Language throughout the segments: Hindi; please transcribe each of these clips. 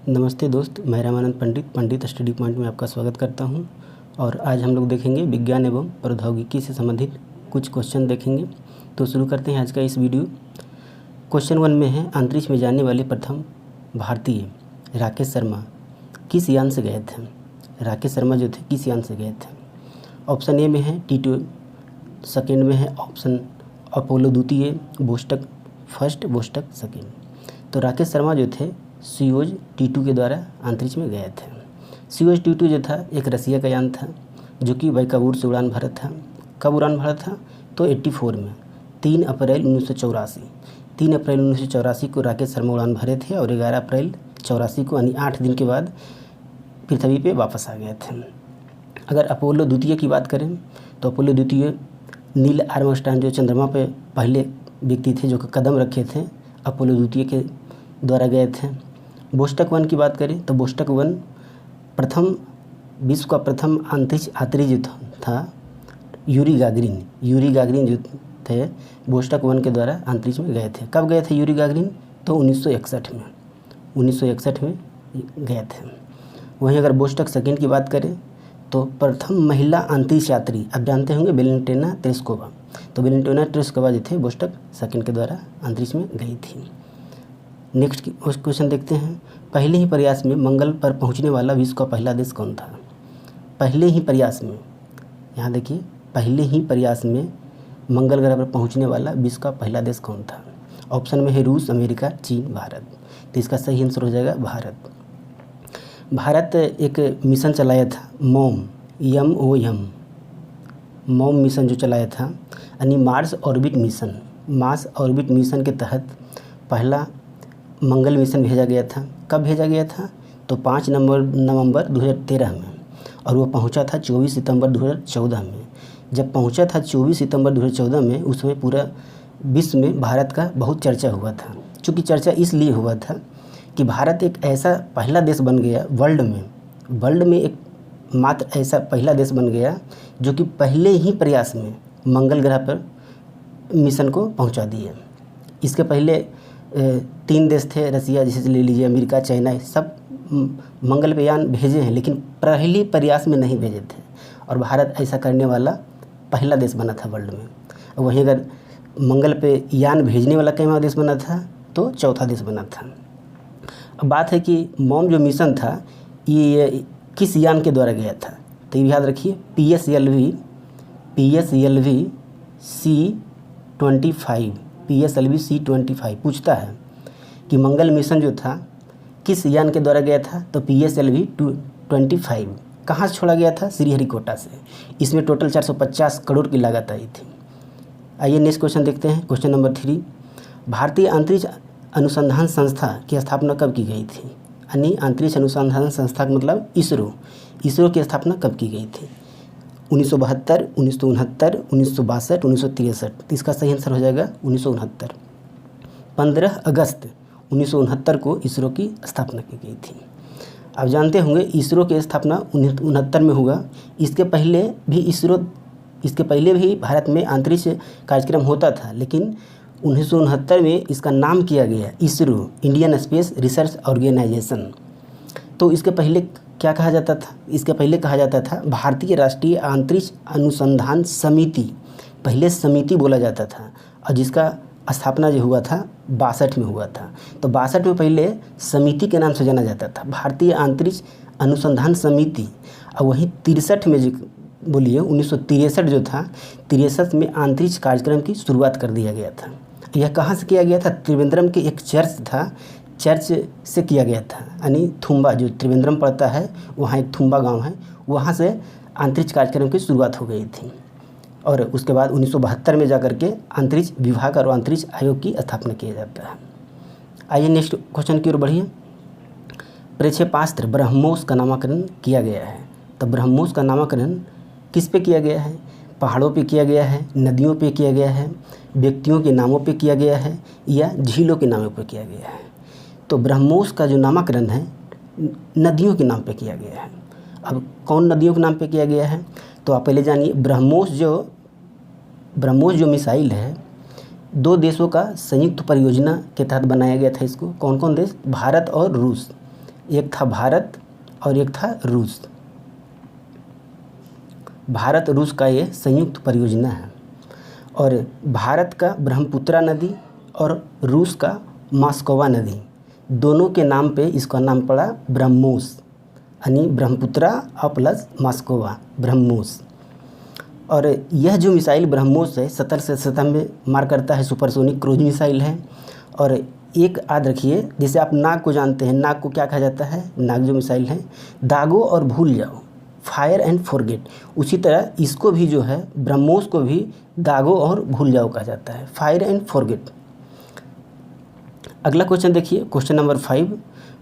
नमस्ते दोस्त, मैं रामानंद पंडित स्टडी पॉइंट में आपका स्वागत करता हूं। और आज हम लोग देखेंगे विज्ञान एवं प्रौद्योगिकी से संबंधित कुछ क्वेश्चन देखेंगे। तो शुरू करते हैं आज का इस वीडियो। क्वेश्चन 1 में है, अंतरिक्ष में जाने वाले प्रथम भारतीय राकेश शर्मा किस यान से गए थे। राकेश शर्मा जो थे किस यान से गए थे। ऑप्शन ए में है T2, सेकेंड में है ऑप्शन अपोलो द्वितीय, वोस्टक फर्स्ट, वोस्टक सेकेंड। तो राकेश शर्मा जो थे सोयूज़ T2 के द्वारा अंतरिक्ष में गए थे। सोयूज़ T2 जो था एक रसिया का यान था जो कि बैकावूर से उड़ान भरा था। कब उड़ान भरा था? तो 84 में 3 अप्रैल 1984 को राकेश शर्मा उड़ान भरे थे और 11 अप्रैल 84 को यानी 8 दिन के बाद पृथ्वी पे वापस आ गए थे। अगर अपोलो द्वितीय की बात करें तो अपोलो द्वितीय नील आर्मस्ट्रांग जो चंद्रमा पे पहले व्यक्ति थे जो कि कदम रखे थे, अपोलो द्वितीय के द्वारा गए थे। वोस्टक 1 की बात करें तो वोस्टक 1 विश्व का प्रथम अंतरिक्ष यात्री जो था यूरी गागरिन जो थे वोस्टक 1 के द्वारा अंतरिक्ष में गए थे। कब गए थे यूरी गागरिन? तो 1961 में गए थे। वहीं अगर वोस्टक सेकेंड की बात करें तो प्रथम महिला अंतरिक्ष यात्री, आप जानते होंगे वेलेंटिना तेरेस्कोवा। तो वेलेंटिना तेरेस्कोवा जो थे वोस्टक सेकेंड के द्वारा अंतरिक्ष में गई थी। नेक्स्ट क्वेश्चन देखते हैं, पहले ही प्रयास में मंगल पर पहुंचने वाला विश्व का पहला देश कौन था। पहले ही प्रयास में, यहाँ देखिए, पहले ही प्रयास में मंगल ग्रह पर पहुंचने वाला विश्व का पहला देश कौन था। ऑप्शन में है रूस, अमेरिका, चीन, भारत। तो इसका सही आंसर हो जाएगा भारत। भारत एक मिशन चलाया था MOM मिशन जो चलाया था, यानी मार्स ऑर्बिट मिशन के तहत पहला मंगल मिशन भेजा गया था। कब भेजा गया था? तो 5 नवंबर 2013 में, और वो पहुंचा था 24 सितंबर 2014 में। जब पहुंचा था 24 सितंबर 2014 में, उस समय पूरा विश्व में भारत का बहुत चर्चा हुआ था। चूँकि चर्चा इसलिए हुआ था कि भारत एक ऐसा पहला देश बन गया वर्ल्ड में एक मात्र ऐसा पहला देश बन गया जो कि पहले ही प्रयास में मंगल ग्रह पर मिशन को पहुंचा दिए। इसके पहले 3 देश थे, रसिया जैसे ले लीजिए, अमेरिका, चाइना, सब मंगल पे यान भेजे हैं, लेकिन पहले प्रयास में नहीं भेजे थे। और भारत ऐसा करने वाला पहला देश बना था वर्ल्ड में। वहीं अगर मंगल पे यान भेजने वाला कैवा देश बना था? तो चौथा देश बना था। अब बात है कि MOM जो मिशन था ये किस यान के द्वारा गया था। तो ये याद रखिए, PSLV C-25 पूछता है कि मंगल मिशन जो था किस यान के द्वारा गया था। तो PSLV 25 कहाँ से छोड़ा गया था? श्रीहरिकोटा से। इसमें टोटल 450 करोड़ की लागत आई थी। आइए नेक्स्ट क्वेश्चन देखते हैं। क्वेश्चन नंबर 3, भारतीय अंतरिक्ष अनुसंधान संस्था की स्थापना कब की गई थी। यानी अंतरिक्ष अनुसंधान संस्था का मतलब इसरो की स्थापना कब की गई थी? 1972, 1969, 1962, 1963। इसका सही आंसर हो जाएगा 1969। 15 अगस्त 1969 को इसरो की स्थापना की गई थी। आप जानते होंगे इसरो की स्थापना 1969 में हुआ। इसके पहले भी भारत में अंतरिक्ष कार्यक्रम होता था, लेकिन 1969 में इसका नाम किया गया ISRO, Indian Space Research Organisation. तो इसके पहले क्या कहा जाता था? इसके पहले कहा जाता था भारतीय राष्ट्रीय अंतरिक्ष अनुसंधान समिति। पहले समिति बोला जाता था, और जिसका स्थापना जो हुआ था 62 में हुआ था। तो 62 में पहले समिति के नाम से जाना जाता था, भारतीय अंतरिक्ष अनुसंधान समिति। और वहीं 63 में जो बोलिए 1963 जो था, 63 में अंतरिक्ष कार्यक्रम की शुरुआत कर दिया गया था। यह कहाँ से किया गया था? त्रिवेंद्रम के एक चर्च था, चर्च से किया गया था। यानी थुम्बा जो त्रिवेंद्रम पड़ता है, वहाँ एक थुम्बा गांव है, वहाँ से अंतरिक्ष कार्यक्रम की शुरुआत हो गई थी। और उसके बाद 1972 में जाकर के अंतरिक्ष विभाग और अंतरिक्ष आयोग की स्थापना किया जाता है। आइए नेक्स्ट क्वेश्चन की ओर बढ़िए। प्रक्षेपास्त्र ब्रह्मोस का नामकरण किया गया है। तो ब्रह्मोस का नामकरण किस पे किया गया है? पहाड़ों पे किया गया है, नदियों पे किया गया है, व्यक्तियों के नामों पे किया गया है, या झीलों के नामों पे किया गया है। तो ब्रह्मोस का जो नामकरण है नदियों के नाम पे किया गया है। अब कौन नदियों के नाम पे किया गया है? तो आप पहले जानिए, ब्रह्मोस जो मिसाइल है 2 देशों का संयुक्त परियोजना के तहत बनाया गया था। इसको कौन कौन देश? भारत और रूस। एक था भारत और एक था रूस। भारत रूस का ये संयुक्त परियोजना है और भारत का ब्रह्मपुत्रा नदी और रूस का मास्कोवा नदी दोनों के नाम पे इसका नाम पड़ा ब्रह्मोस, यानी ब्रह्मपुत्रा और प्लस मास्कोवा, ब्रह्मोस। और यह जो मिसाइल ब्रह्मोस है 70 से 70 में मार करता है, सुपरसोनिक क्रूज मिसाइल है। और एक याद रखिए, जैसे आप नाग को जानते हैं, नाग को क्या कहा जाता है, नाग जो मिसाइल है, दागो और भूल जाओ, फायर एंड फॉरगेट, उसी तरह इसको भी जो है ब्रह्मोस को भी दागो और भूल जाओ कहा जाता है, फायर एंड फॉरगेट। अगला क्वेश्चन देखिए, क्वेश्चन नंबर 5।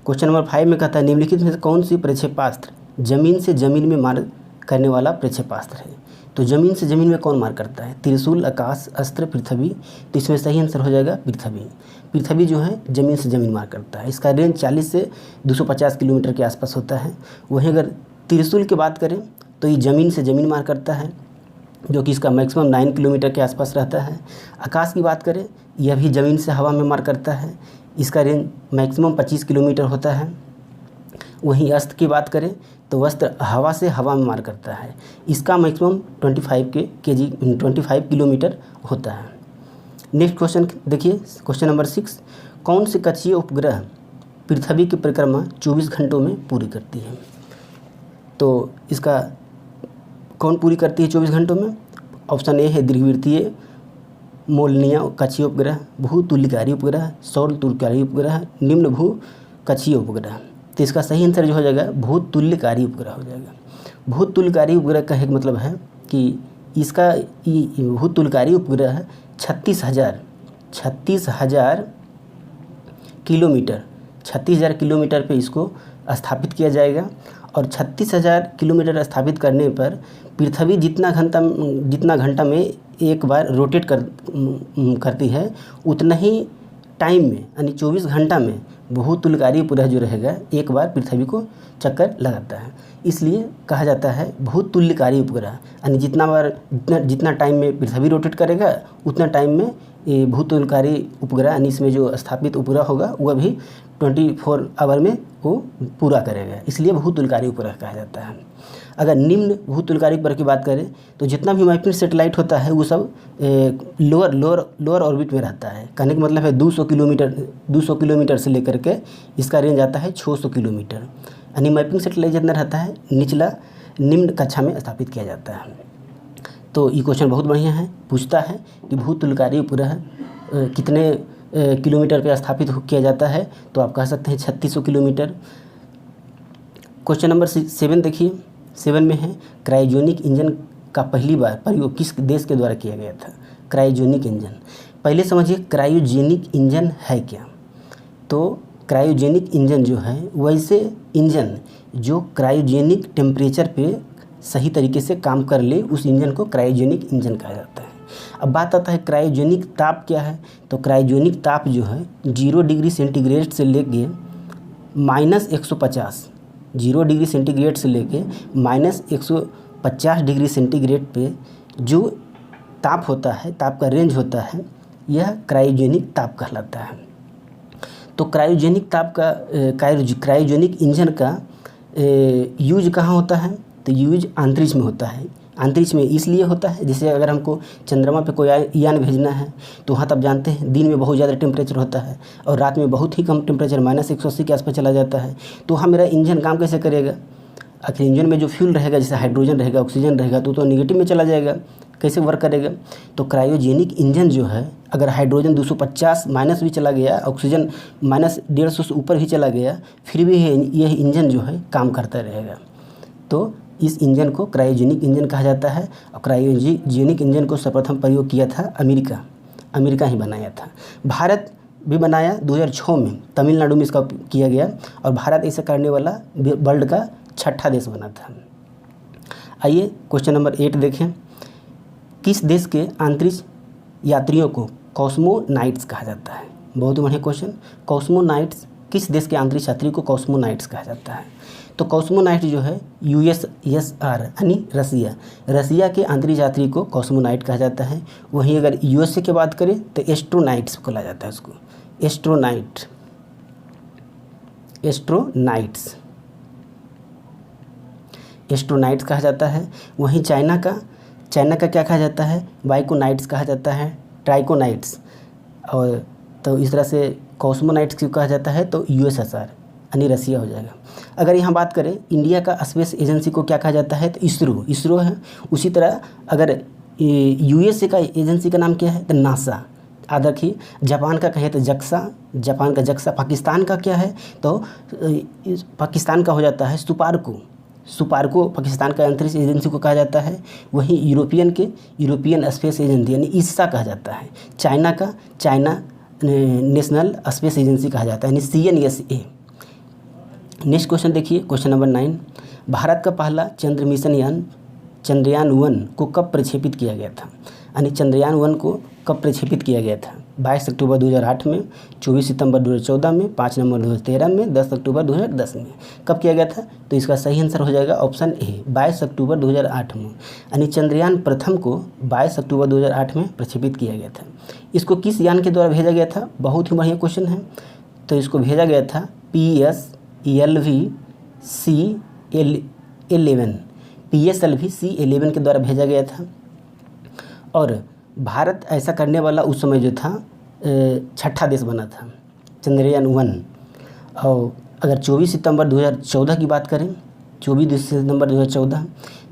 क्वेश्चन नंबर 5 में कहता है निम्नलिखित में से कौन सी प्रक्षेपास्त्र जमीन से जमीन में मार करने वाला प्रक्षेपास्त्र है। तो जमीन से जमीन में कौन मार करता है, त्रिशूल, आकाश अस्त्र, पृथ्वी। तो इसमें सही आंसर हो जाएगा पृथ्वी। पृथ्वी जो है ज़मीन से ज़मीन मार करता है। इसका रेंज 40 से 250 किलोमीटर के आसपास होता है। वहीं अगर त्रिशूल की बात करें तो ये ज़मीन से ज़मीन मार करता है, जो कि इसका मैक्सिमम 9 किलोमीटर के आसपास रहता है। आकाश की बात करें, यह भी ज़मीन से हवा में मार करता है, इसका रेंज मैक्सिमम 25 किलोमीटर होता है। वहीं अस्त्र की बात करें तो अस्त्र हवा से हवा में मार करता है, इसका मैक्सिमम 25 किलोमीटर होता है। नेक्स्ट क्वेश्चन देखिए, क्वेश्चन नंबर 6। कौन सी कक्षीय उपग्रह पृथ्वी की परिक्रमा 24 घंटों में पूरी करती है। तो इसका कौन पूरी करती है 24 घंटों में। ऑप्शन ए है दीर्घवृत्तीय मोलनीय कक्षीय उपग्रह, भूतुल्यकारी उपग्रह, सौर तुल्यकारी उपग्रह, निम्न भू कक्षीय उपग्रह। तो इसका सही आंसर जो हो जाएगा भूतुल्यकारी उपग्रह हो जाएगा। भूतुल्यकारी उपग्रह का एक मतलब है कि इसका भूतुल्यकारी उपग्रह 36,000 किलोमीटर पे इसको स्थापित किया जाएगा। और 36,000 किलोमीटर स्थापित करने पर पृथ्वी जितना घंटा में एक बार रोटेट करती है, उतना ही टाइम में यानी 24 घंटा में भूतुल्यकारी उपग्रह जो रहेगा एक बार पृथ्वी को चक्कर लगाता है। इसलिए कहा जाता है भूतुल्यकारी उपग्रह, यानी जितना टाइम में पृथ्वी रोटेट करेगा उतना टाइम में ये भूतुल्यकारी उपग्रह, यानी इसमें जो स्थापित उपग्रह होगा वह भी 24 आवर में वो पूरा करेगा, इसलिए भूतुल्यकारी उपग्रह कहा जाता है। अगर निम्न भूतुल्यकारी उपग्रह की बात करें तो जितना भी मैपिंग सेटेलाइट होता है वो सब लोअर ऑर्बिट में रहता है। कहने का मतलब है 200 किलोमीटर से लेकर के इसका रेंज आता है 600 किलोमीटर, यानी मैपिंग सेटेलाइट जितना रहता है निम्न कक्षा में स्थापित किया जाता है। तो ये क्वेश्चन बहुत बढ़िया है, पूछता है कि भूतुल्यकारी उपग्रह कितने किलोमीटर पे स्थापित किया जाता है, तो आप कह सकते हैं 3600 किलोमीटर। क्वेश्चन नंबर 7 देखिए, 7 में है क्रायोजेनिक इंजन का पहली बार प्रयोग किस देश के द्वारा किया गया था। क्रायोजेनिक इंजन, पहले समझिए क्रायोजेनिक इंजन है क्या। तो क्रायोजेनिक इंजन जो है वैसे इंजन जो क्रायोजेनिक टेम्परेचर पे सही तरीके से काम कर ले, उस इंजन को क्रायोजेनिक इंजन कहा जाता है। अब बात आता है क्रायोजेनिक ताप क्या है। तो क्रायोजेनिक ताप जो है 0 डिग्री सेंटीग्रेड से लेके -150, 0 डिग्री सेंटीग्रेड से लेके -150 डिग्री सेंटीग्रेड पे जो ताप होता है, ताप का रेंज होता है, यह क्रायोजेनिक ताप कहलाता है। तो क्रायोजेनिक ताप का क्रायोजेनिक इंजन का यूज कहाँ होता है। तो यूज अंतरिक्ष में होता है। अंतरिक्ष में इसलिए होता है, जैसे अगर हमको चंद्रमा पे कोई यान भेजना है तो वहाँ तब जानते हैं दिन में बहुत ज़्यादा टेम्परेचर होता है और रात में बहुत ही कम टेम्परेचर -180 के आसपास चला जाता है। तो वहाँ मेरा इंजन काम कैसे करेगा। आखिर इंजन में जो फ्यूल रहेगा, जैसे हाइड्रोजन रहेगा, ऑक्सीजन रहेगा, तो निगेटिव में चला जाएगा, कैसे वर्क करेगा। तो क्रायोजेनिक इंजन जो है, अगर हाइड्रोजन 250 माइनस भी चला गया, ऑक्सीजन -150 से ऊपर भी चला गया, फिर भी यह इंजन जो है काम करता रहेगा। तो इस इंजन को क्रायोजेनिक इंजन कहा जाता है। और क्रायोजेनिक इंजन को सर्वप्रथम प्रयोग किया था अमेरिका ही बनाया था। भारत भी बनाया 2006 में, तमिलनाडु में इसका किया गया और भारत ऐसा करने वाला वर्ल्ड का 6ठा देश बना था। आइए क्वेश्चन नंबर 8 देखें। किस देश के अंतरिक्ष यात्रियों को कॉस्मोनाइट्स कहा जाता है। बहुत बढ़िया क्वेश्चन। कॉस्मोनाइट्स, किस देश के अंतरिक्ष यात्री को कॉस्मोनाइट्स कहा जाता है। तो कॉस्मोनाइट जो है USSR यानी रसिया के अंतरिक्ष यात्री को कॉस्मोनाइट कहा जाता है। वहीं अगर USA की बात करें तो एस्ट्रोनाइट्स कहा जाता है उसको, एस्ट्रोनाइट्स, एस्ट्रोनाइट्स कहा जाता है। वहीं चाइना का क्या कहा जाता है, बाइकोनाइट्स कहा जाता है, ट्राइकोनाइट्स। और तो इस तरह से कॉस्मोनाइट्स क्यों कहा जाता है, तो यूएसएसआर यानी रसिया हो जाएगा। अगर यहाँ बात करें इंडिया का स्पेस एजेंसी को क्या कहा जाता है, तो इसरो है। उसी तरह अगर यूएसए का एजेंसी का नाम क्या है, तो नासा। याद रखिए। जापान का कहे तो जक्सा, जापान का जक्सा। पाकिस्तान का क्या है, तो पाकिस्तान का हो जाता है सुपार्को पाकिस्तान का अंतरिक्ष एजेंसी को कहा जाता है। वहीं यूरोपियन स्पेस एजेंसी यानी ईसा कहा जाता है। चाइना का चाइना नेशनल स्पेस एजेंसी कहा जाता है, यानी CNSA। नेक्स्ट क्वेश्चन देखिए, क्वेश्चन नंबर 9। भारत का पहला चंद्रयान 1 को कब प्रक्षेपित किया गया था, यानी चंद्रयान 1 को कब प्रक्षेपित किया गया था? 22 अक्टूबर 2008 में, 24 सितंबर 2014 में, 5 नवंबर 2013 में, 10 अक्टूबर 2010 में। कब किया गया था? तो इसका सही आंसर हो जाएगा ऑप्शन ए, 22 अक्टूबर 2008 में। यानी चंद्रयान प्रथम को 22 अक्टूबर 2008 में प्रक्षेपित किया गया था। इसको किस यान के द्वारा भेजा गया था? बहुत ही बढ़िया क्वेश्चन है। तो इसको भेजा गया था PSLV-C11 के द्वारा भेजा गया था। और भारत ऐसा करने वाला उस समय जो था 6ठा देश बना था, चंद्रयान 1। और अगर 24 सितंबर 2014 की बात करें, 24 सितंबर 2014,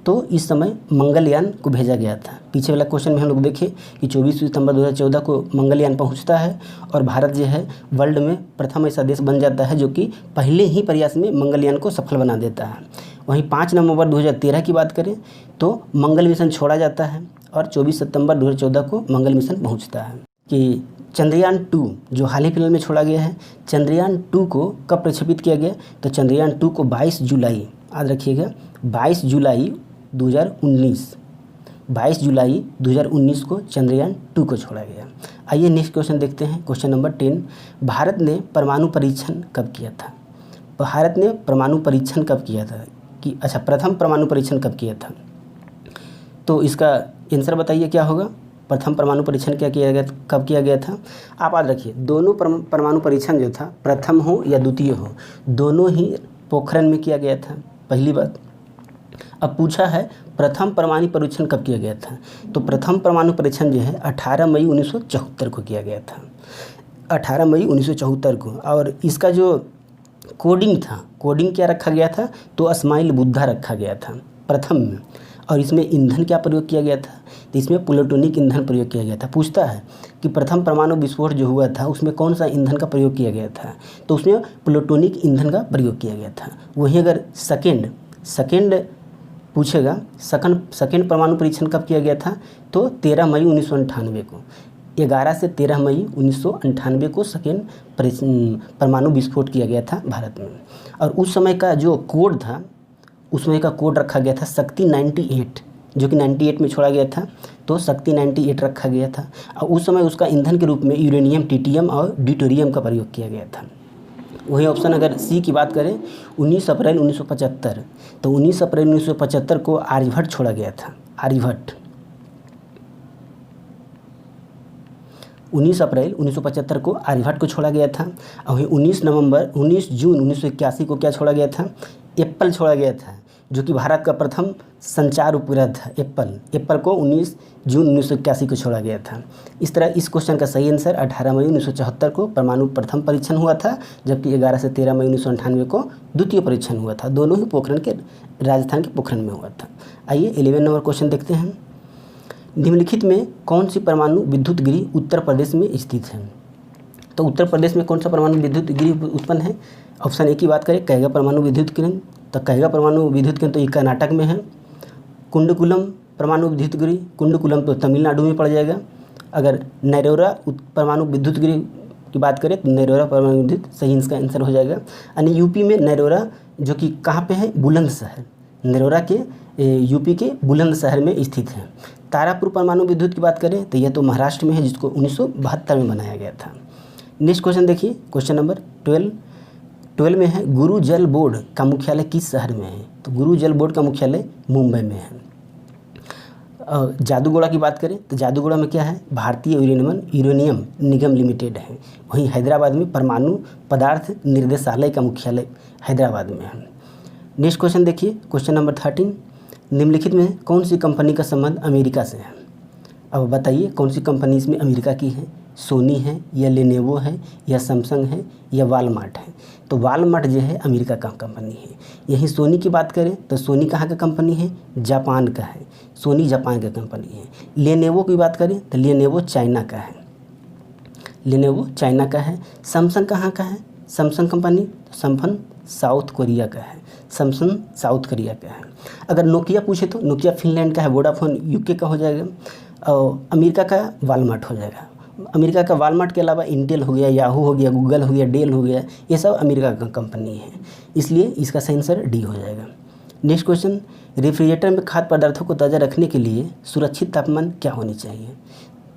तो इस समय मंगलयान को भेजा गया था। पीछे वाला क्वेश्चन में हम लोग देखें कि 24 सितंबर 2014 को मंगलयान पहुंचता है और भारत जो है वर्ल्ड में प्रथम ऐसा देश बन जाता है जो कि पहले ही प्रयास में मंगलयान को सफल बना देता है। वहीं 5 नवंबर 2013 की बात करें तो मंगल मिशन छोड़ा जाता है और 24 सितंबर 2014 को मंगल मिशन पहुंचता है। कि चंद्रयान 2 जो हाल ही फिलहाल में छोड़ा गया है, चंद्रयान 2 को कब प्रक्षेपित किया गया? तो चंद्रयान 2 को 22 जुलाई, याद रखिएगा, 22 जुलाई 2019 को चंद्रयान 2 को छोड़ा गया। आइए नेक्स्ट क्वेश्चन देखते हैं, क्वेश्चन नंबर 10। भारत ने परमाणु परीक्षण कब किया था? भारत ने परमाणु परीक्षण कब किया था कि प्रथम परमाणु परीक्षण कब किया था? तो इसका आंसर बताइए क्या होगा? प्रथम परमाणु परीक्षण क्या किया गया, कब किया गया था? आप याद रखिए, दोनों परमाणु परीक्षण जो था, प्रथम हो या द्वितीय हो, दोनों ही पोखरण में किया गया था, पहली बात। अब पूछा है प्रथम परमाणु परीक्षण कब किया गया था, तो प्रथम परमाणु परीक्षण जो है 18 मई 1974 को किया गया था, 18 मई 1974 को। और इसका जो कोडिंग क्या रखा गया था, तो स्माइल बुद्धा रखा गया था प्रथम में। और इसमें ईंधन क्या प्रयोग किया गया था, तो इसमें प्लूटोनिक ईंधन प्रयोग किया गया था। पूछता है कि प्रथम परमाणु विस्फोट जो हुआ था उसमें कौन सा ईंधन का प्रयोग किया गया था, तो उसमें प्लूटोनिक ईंधन का प्रयोग किया गया था। वहीं अगर सेकेंड पूछेगा, सेकेंड परमाणु परीक्षण कब किया गया था, तो 13 मई 1998 को, 11 से 13 मई 1998 को सेकेंड परमाणु विस्फोट किया गया था भारत में। और उस समय का जो कोड था, उस समय का कोड रखा गया था शक्ति 98, जो कि 98 में छोड़ा गया था, तो शक्ति 98 रखा गया था। और उस समय उसका ईंधन के रूप में यूरेनियम, ट्रिटियम और ड्यूटेरियम का प्रयोग किया गया था। वही ऑप्शन अगर सी की बात करें, 19 अप्रैल 1975, तो 19 अप्रैल 1975 को आर्यभट्ट छोड़ा गया था। 19 अप्रैल 1975 को आर्यभट्ट को छोड़ा गया था। और वहीं 19 जून 1981 को क्या छोड़ा गया था? एप्पल छोड़ा गया था, जो कि भारत का प्रथम संचार उपग्रह था। एप्पल को 19 जून 1981 को छोड़ा गया था। इस तरह इस क्वेश्चन का सही आंसर 18 मई 1974 को परमाणु प्रथम परीक्षण हुआ था, जबकि 11 से 13 मई 1998 को द्वितीय परीक्षण हुआ था। दोनों ही पोखरण के, राजस्थान के पोखरण में हुआ था। आइए 11 नंबर क्वेश्चन देखते हैं। निम्नलिखित में कौन सी परमाणु विद्युत गिरी उत्तर प्रदेश में स्थित है? तो उत्तर प्रदेश में कौन सा परमाणु विद्युत गिरी उत्पन्न है? ऑप्शन ए की बात करें, कैगा परमाणु विद्युत केंद्र, तो कैगा परमाणु विद्युत केंद्र तो ये कर्नाटक में है। कुंडकुलम परमाणु विद्युत गिरी, कुंडकुलम तो तमिलनाडु में पड़ जाएगा। अगर नैरोरा परमाणु विद्युत गिरी की बात करें तो नैरोरा परमाणु विद्युत, सही इसका आंसर हो जाएगा। यानी यूपी में नैरोरा, जो कि कहाँ पे है? बुलंदशहर, नैरोरा के यूपी के बुलंदशहर में स्थित है। तारापुर परमाणु विद्युत की बात करें तो यह तो महाराष्ट्र में है, जिसको 1972 में बनाया गया था। नेक्स्ट क्वेश्चन देखिए, क्वेश्चन नंबर 12 में है, गुरु जल बोर्ड का मुख्यालय किस शहर में है? तो गुरु जल बोर्ड का मुख्यालय मुंबई में है। जादूगोड़ा की बात करें तो जादूगोड़ा में क्या है, भारतीय यूरेनियम निगम लिमिटेड है। वहीं हैदराबाद में परमाणु पदार्थ निर्देशालय का मुख्यालय हैदराबाद में है। नेक्स्ट क्वेश्चन देखिए, क्वेश्चन नंबर 13, निम्नलिखित में कौन सी कंपनी का संबंध अमेरिका से है। अब बताइए कौन सी कंपनी इसमें अमेरिका की है, सोनी है या लेनोवो है या सैमसंग है या वालमार्ट है। तो वालमार्ट जो है अमेरिका का कंपनी है। यहीं सोनी की बात करें तो सोनी कहाँ का कंपनी है, जापान का है, सोनी जापान का कंपनी है। लेनोवो की बात करें तो लेनोवो चाइना का है, लेनोवो चाइना का है। सैमसंग कहाँ का है, Samsung company Samsung south Korea का है, सैमसंग साउथ कोरिया का है। अगर नोकिया पूछे तो नोकिया फिनलैंड का है, वोडाफोन यूके का हो जाएगा, और अमेरिका का वालमार्ट हो जाएगा। अमेरिका का वालमार्ट के अलावा इंटेल हो गया, याहू हो गया, गूगल हो गया, डेल हो गया, ये सब अमेरिका का कंपनी है, इसलिए इसका सही आंसर डी हो जाएगा। नेक्स्ट क्वेश्चन, रेफ्रिजरेटर में खाद्य पदार्थों को ताज़ा रखने के लिए सुरक्षित तापमान क्या होनी चाहिए।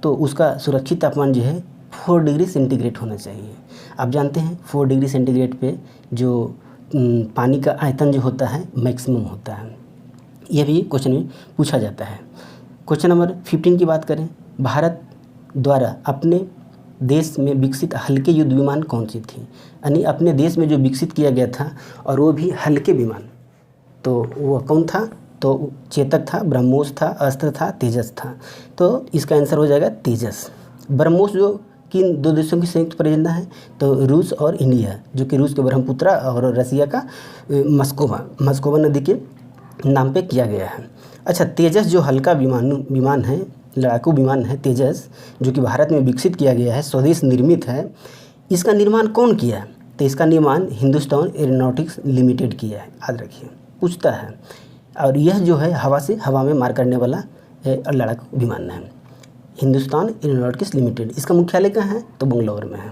तो उसका सुरक्षित तापमान जो है 4 डिग्री सेंटीग्रेड होना चाहिए। आप जानते हैं 4 डिग्री सेंटीग्रेड पे जो पानी का आयतन जो होता है मैक्सिमम होता है। यह भी क्वेश्चन में पूछा जाता है। क्वेश्चन नंबर 15 की बात करें, भारत द्वारा अपने देश में विकसित हल्के युद्ध विमान कौन सी थी। यानी अपने देश में जो विकसित किया गया था और वो भी हल्के विमान, तो वह कौन था। तो चेतक था, ब्रह्मोस था, अस्त्र था, तेजस था। तो इसका आंसर हो जाएगा तेजस। ब्रह्मोस जो किन दो देशों की संयुक्त परियोजना है, तो रूस और इंडिया, जो कि रूस के ब्रह्मपुत्रा और रसिया का मस्कोवा नदी के नाम पे किया गया है। अच्छा, तेजस जो हल्का विमान है, लड़ाकू विमान है तेजस, जो कि भारत में विकसित किया गया है, स्वदेश निर्मित है, इसका निर्माण कौन किया है। तो इसका निर्माण हिंदुस्तान एरोनॉटिक्स लिमिटेड किया है, याद रखिए पूछता है। और यह जो है हवा में मार करने वाला लड़ाकू विमान है, हिंदुस्तान एरोनॉटिक्स लिमिटेड। इसका मुख्यालय कहाँ है, तो बंगलौर में है।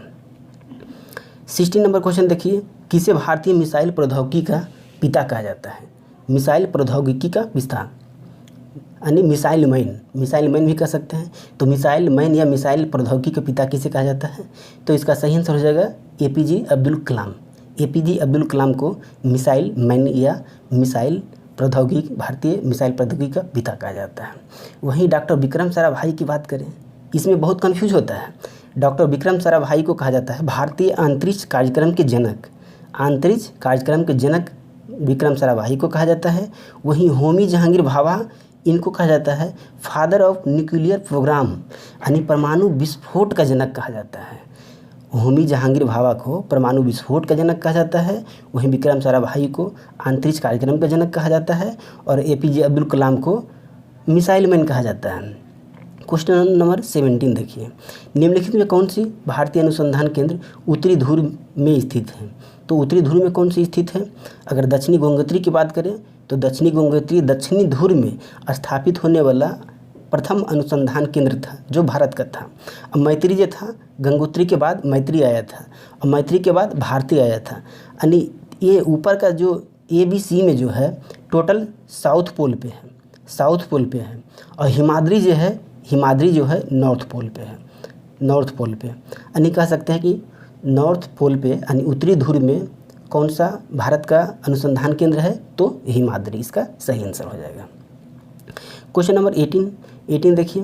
16 नंबर क्वेश्चन देखिए, किसे भारतीय मिसाइल प्रौद्योगिकी का पिता कहा जाता है। मिसाइल प्रौद्योगिकी का पिता यानी मिसाइल मैन भी कह सकते हैं। तो मिसाइल मैन या मिसाइल प्रौद्योगिकी के पिता किसे कहा जाता है। तो इसका सही आंसर हो जाएगा APJ अब्दुल कलाम। APJ अब्दुल कलाम को मिसाइल मैन या मिसाइल प्रौद्योगिकी, भारतीय मिसाइल प्रौद्योगिकी का पिता कहा जाता है। वहीं डॉक्टर विक्रम साराभाई की बात करें, इसमें बहुत कन्फ्यूज होता है। डॉक्टर विक्रम साराभाई को कहा जाता है भारतीय अंतरिक्ष कार्यक्रम के जनक, अंतरिक्ष कार्यक्रम के जनक विक्रम साराभाई को कहा जाता है। वहीं होमी जहांगीर भाभा, इनको कहा जाता है फादर ऑफ न्यूक्लियर प्रोग्राम, यानी परमाणु विस्फोट का जनक कहा जाता है। होमी जहांगीर भाभा को परमाणु विस्फोट का जनक कहा जाता है। वहीं विक्रम साराभाई को अंतरिक्ष कार्यक्रम का जनक कहा जाता है। और APJ अब्दुल कलाम को मिसाइल मैन कहा जाता है। क्वेश्चन नंबर 17 देखिए, निम्नलिखित में कौन सी भारतीय अनुसंधान केंद्र उत्तरी ध्रुव में स्थित है। तो उत्तरी ध्रुव में कौन सी स्थित है। अगर दक्षिणी गंगोत्री की बात करें तो दक्षिणी गंगोत्री दक्षिणी ध्रुव में स्थापित होने वाला प्रथम अनुसंधान केंद्र था जो भारत का था। अब मैत्री जो था, गंगोत्री के बाद मैत्री आया था और मैत्री के बाद भारती आया था। यानी ये ऊपर का जो ABC में जो है टोटल साउथ पोल पे है, साउथ पोल पे है। और हिमाद्री जो है नॉर्थ पोल पे है, नॉर्थ पोल पे। यानी कह सकते हैं कि नॉर्थ पोल पे यानी उत्तरी ध्रुव में कौन सा भारत का अनुसंधान केंद्र है, तो हिमाद्री इसका सही आंसर हो जाएगा। क्वेश्चन नंबर 18 देखिए,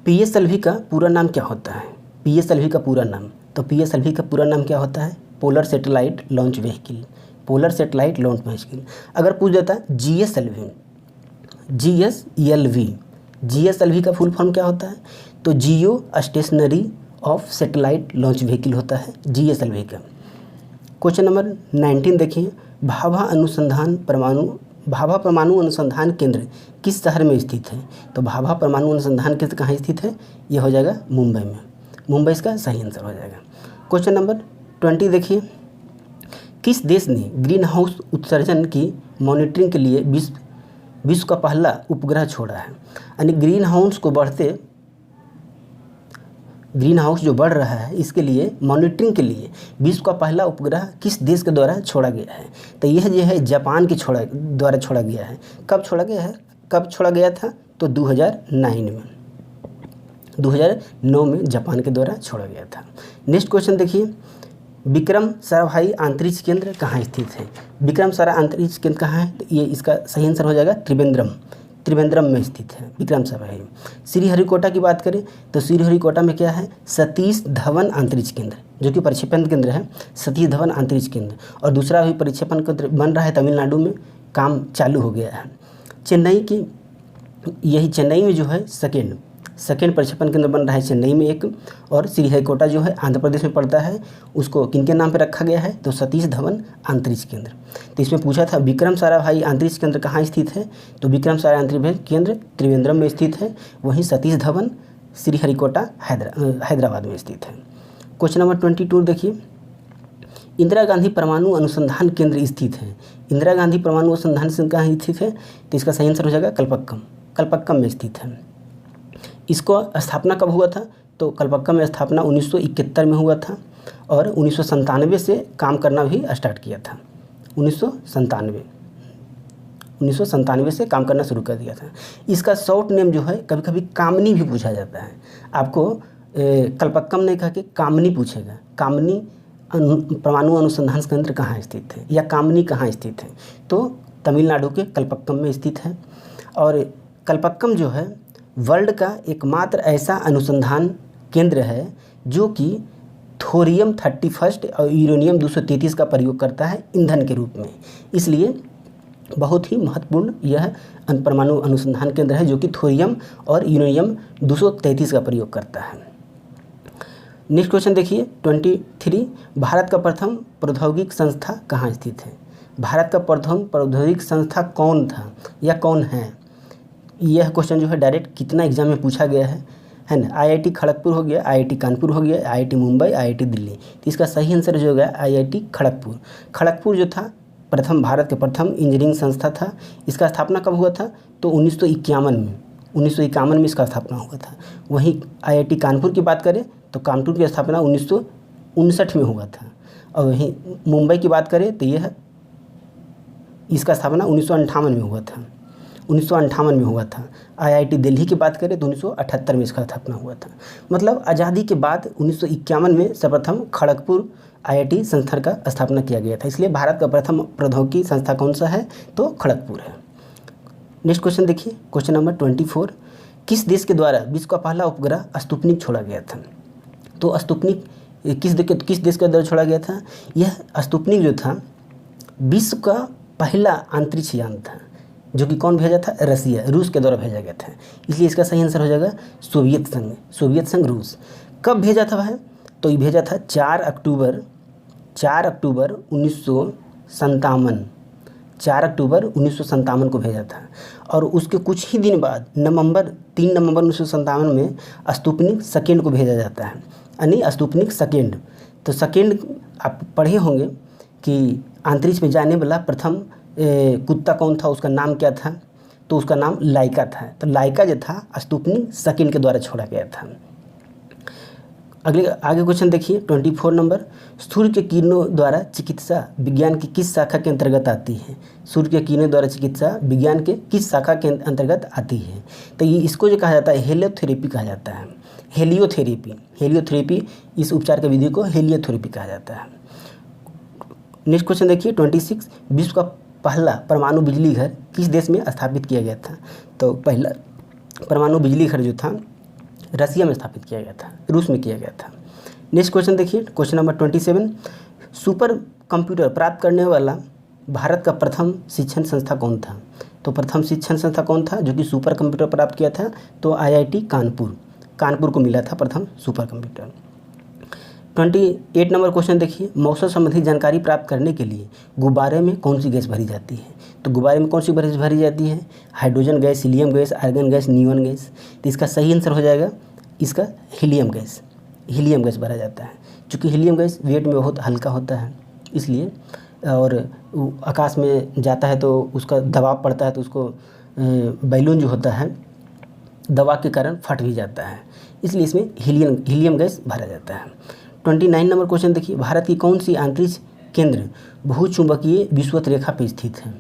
PSLV का पूरा नाम क्या होता है। PSLV का पूरा नाम, तो PSLV का पूरा नाम क्या होता है, polar satellite launch vehicle, polar satellite launch vehicle. अगर पूछ जाता है GSLV का फुल फॉर्म क्या होता है, तो जियो stationery of satellite launch vehicle होता है GSLV का। क्वेश्चन नंबर 19 देखिए, भाभा परमाणु अनुसंधान केंद्र किस शहर में स्थित है। तो भाभा परमाणु अनुसंधान केंद्र कहाँ स्थित है, यह हो जाएगा मुंबई में, मुंबई इसका सही आंसर हो जाएगा। क्वेश्चन नंबर 20 देखिए, किस देश ने ग्रीन हाउस उत्सर्जन की मॉनिटरिंग के लिए विश्व का पहला उपग्रह छोड़ा है। यानी ग्रीन हाउस जो बढ़ रहा है, इसके लिए मॉनिटरिंग के लिए विश्व का पहला उपग्रह किस देश के द्वारा छोड़ा गया है। तो यह जो है जापान के द्वारा छोड़ा गया है। कब छोड़ा गया था, तो 2009 में जापान के द्वारा छोड़ा गया था। नेक्स्ट क्वेश्चन देखिए, विक्रम साराभाई अंतरिक्ष केंद्र कहाँ स्थित है। विक्रम सारा अंतरिक्ष केंद्र कहाँ है, तो ये इसका सही आंसर हो जाएगा त्रिवेंद्रम में स्थित है, विक्रमसभा है। श्रीहरिकोटा की बात करें तो श्रीहरिकोटा में क्या है, सतीश धवन अंतरिक्ष केंद्र, जो कि प्रक्षेपण केंद्र है, सतीश धवन अंतरिक्ष केंद्र। और दूसरा भी प्रक्षेपण केंद्र बन रहा है तमिलनाडु में, काम चालू हो गया है। चेन्नई की, यही चेन्नई में जो है सेकेंड प्रक्षेपण केंद्र बन रहा है चेन्नई में एक। और श्रीहरिकोटा जो है आंध्र प्रदेश में पड़ता है, उसको किनके नाम पे रखा गया है, तो सतीश धवन अंतरिक्ष केंद्र। तो इसमें पूछा था विक्रम साराभाई अंतरिक्ष केंद्र कहाँ स्थित है, तो विक्रम साराभाई अंतरिक्ष केंद्र त्रिवेंद्रम में स्थित है। वहीं सतीश धवन श्रीहरिकोटा हैदराबाद में स्थित है। क्वेश्चन नंबर 22 देखिए, इंदिरा गांधी परमाणु अनुसंधान केंद्र स्थित है। इंदिरा गांधी परमाणु अनुसंधान केंद्र कहाँ स्थित है, तो इसका सही आंसर हो जाएगा कलपक्कम में स्थित है। इसको स्थापना कब हुआ था, तो कलपक्कम में स्थापना 1971 में हुआ था और 1997 से काम करना भी स्टार्ट किया था। 1997 से काम करना शुरू कर दिया था। इसका शॉर्ट नेम जो है कभी कभी कामनी भी पूछा जाता है। आपको कलपक्कम नहीं कहा कि कामनी पूछेगा, कामनी परमाणु अनुसंधान केंद्र कहाँ स्थित है या कामनी कहाँ स्थित है, तो तमिलनाडु के कलपक्कम में स्थित है। और कलपक्कम जो है वर्ल्ड का एकमात्र ऐसा अनुसंधान केंद्र है जो कि थोरियम 31 और यूरेनियम 233 का प्रयोग करता है ईंधन के रूप में। इसलिए बहुत ही महत्वपूर्ण यह परमाणु अनुसंधान केंद्र है जो कि थोरियम और यूरेनियम 233 का प्रयोग करता है। नेक्स्ट क्वेश्चन देखिए 23, भारत का प्रथम प्रौद्योगिक संस्था कहाँ स्थित है। भारत का प्रथम प्रौद्योगिक संस्था कौन था या कौन है, यह क्वेश्चन जो है डायरेक्ट कितना एग्जाम में पूछा गया है ना। IIT खड़गपुर हो गया, IIT कानपुर हो गया, IIT मुंबई, IIT दिल्ली। तो इसका सही आंसर जो होगा IIT खड़गपुर। खड़गपुर जो था भारत के प्रथम इंजीनियरिंग संस्था था। इसका स्थापना कब हुआ था, तो 1951 में इसका स्थापना हुआ था। वहीं IIT कानपुर की बात करें तो कानपुर की स्थापना 1959 में हुआ था। और वहीं मुंबई की बात करें तो यह इसका स्थापना 1958 में हुआ था। 1958 में हुआ था। IIT दिल्ली की बात करें तो 1978 में इसका स्थापना हुआ था। मतलब आज़ादी के बाद 1951 में सर्वप्रथम खड़गपुर IIT संस्था का स्थापना किया गया था। इसलिए भारत का प्रथम प्रौद्योगिकी संस्था कौन सा है, तो खड़गपुर है। नेक्स्ट क्वेश्चन देखिए, क्वेश्चन नंबर 24, किस देश के द्वारा विश्व का पहला उपग्रह स्पुतनिक छोड़ा गया था। तो स्पुतनिक किस देश के द्वारा छोड़ा गया था, यह स्पुतनिक जो था विश्व का पहला अंतरिक्ष यान था, जो कि कौन भेजा था, रूस के द्वारा भेजा गया था। इसलिए इसका सही आंसर हो जाएगा सोवियत संघ रूस। कब भेजा था वह, तो ये भेजा था 4 अक्टूबर 1957, 4 अक्टूबर 1957 को भेजा था। और उसके कुछ ही दिन बाद 3 नवंबर 1957 में स्पुतनिक सेकेंड को भेजा जाता है, यानी स्पुतनिक सेकेंड। तो सेकेंड आप पढ़े होंगे कि अंतरिक्ष में जाने वाला प्रथम कुत्ता कौन था, उसका नाम क्या था, तो उसका नाम लाइका था। तो लाइका जो था स्पुतनिक सेकेंड के द्वारा छोड़ा गया था। आगे क्वेश्चन देखिए 24 नंबर, सूर्य के किरणों द्वारा चिकित्सा विज्ञान की किस शाखा के अंतर्गत आती है। सूर्य के किरणों द्वारा चिकित्सा विज्ञान के किस शाखा के अंतर्गत आती है, तो ये इसको जो कहा जाता है हेलियोथेरेपी कहा जाता है। हेलियोथेरेपी इस उपचार की विधि को हेलियोथेरेपी कहा जाता है। नेक्स्ट क्वेश्चन देखिए 26, विश्व का पहला परमाणु बिजली घर किस देश में स्थापित किया गया था। तो पहला परमाणु बिजली घर जो था रसिया में स्थापित किया गया था, रूस में किया गया था। नेक्स्ट क्वेश्चन देखिए क्वेश्चन नंबर 27, सुपर कंप्यूटर प्राप्त करने वाला भारत का प्रथम शिक्षण संस्था कौन था। तो प्रथम शिक्षण संस्था कौन था जो कि सुपर कंप्यूटर प्राप्त किया था, तो IIT कानपुर को मिला था प्रथम सुपर कंप्यूटर। 28 नंबर क्वेश्चन देखिए, मौसम संबंधी जानकारी प्राप्त करने के लिए गुब्बारे में कौन सी गैस भरी जाती है। तो गुब्बारे में कौन सी गैस भरी जाती है, hydrogen gas, helium gas, argon gas, neon gas. तो इसका सही आंसर हो जाएगा इसका हीलियम गैस भरा जाता है। चूँकि हीलियम गैस वेट में बहुत हल्का होता है इसलिए, और आकाश में जाता है तो उसका दबाव पड़ता है तो उसको बैलून जो होता है दबाव के कारण फट भी जाता है, इसलिए इसमें हीलियम गैस भरा जाता है। 29 नंबर क्वेश्चन देखिए, भारत की कौन सी अंतरिक्ष केंद्र भूचुंबकीय विषुवत रेखा पर स्थित है।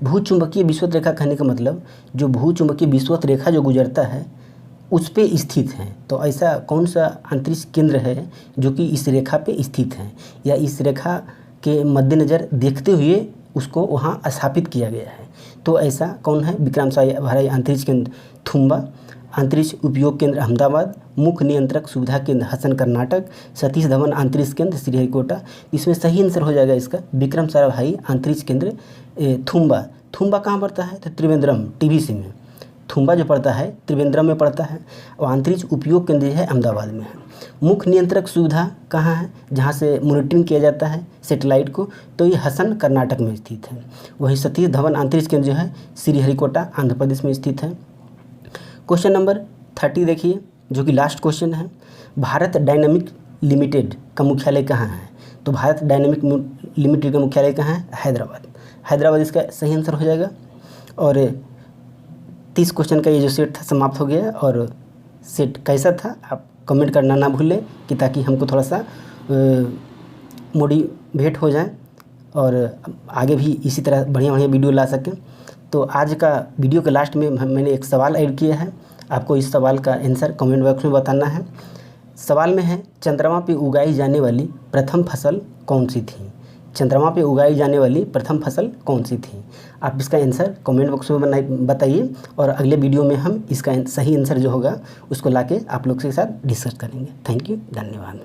भूचुंबकीय विषुवत रेखा कहने का मतलब जो भूचुंबकीय विषुवत रेखा जो गुजरता है उस पे स्थित है। तो ऐसा कौन सा अंतरिक्ष केंद्र है जो कि इस रेखा पे स्थित है या इस रेखा के मद्देनज़र देखते हुए उसको वहाँ स्थापित किया गया है। तो ऐसा कौन है? विक्रम साराभाई अंतरिक्ष केंद्र थुम्बा, अंतरिक्ष उपयोग केंद्र अहमदाबाद, मुख्य नियंत्रक सुविधा केंद्र हसन कर्नाटक, सतीश धवन अंतरिक्ष केंद्र श्रीहरिकोटा। इसमें सही आंसर हो जाएगा इसका विक्रम साराभाई अंतरिक्ष केंद्र थुम्बा। थुम्बा कहाँ पड़ता है? तो त्रिवेंद्रम, TBC में। थुम्बा जो पड़ता है त्रिवेंद्रम में पड़ता है और अंतरिक्ष उपयोग केंद्र है अहमदाबाद में है। मुख्य नियंत्रक सुविधा कहाँ है जहाँ से मॉनिटरिंग किया जाता है सैटेलाइट को? तो ये हसन कर्नाटक में स्थित है। वहीं सतीश धवन अंतरिक्ष केंद्र जो है श्रीहरिकोटा आंध्र प्रदेश में स्थित है। क्वेश्चन नंबर 30 देखिए, जो कि लास्ट क्वेश्चन है। भारत डायनामिक लिमिटेड का मुख्यालय कहाँ है? तो भारत डायनामिक लिमिटेड का मुख्यालय कहाँ है? हैदराबाद। हैदराबाद इसका सही आंसर हो जाएगा। और 30 क्वेश्चन का ये जो सेट था समाप्त हो गया। और सेट कैसा था आप कमेंट करना ना भूलें कि ताकि हमको थोड़ा सा मोटिवेट हो जाए और आगे भी इसी तरह बढ़िया बढ़िया वीडियो ला सकें। तो आज का वीडियो के लास्ट में मैंने एक सवाल ऐड किया है, आपको इस सवाल का आंसर कमेंट बॉक्स में बताना है। सवाल में है, चंद्रमा पे उगाई जाने वाली प्रथम फसल कौन सी थी? चंद्रमा पे उगाई जाने वाली प्रथम फसल कौन सी थी? आप इसका आंसर कमेंट बॉक्स में बताइए और अगले वीडियो में हम इसका सही आंसर जो होगा उसको लाके आप लोग के साथ डिस्कस करेंगे। थैंक यू, धन्यवाद।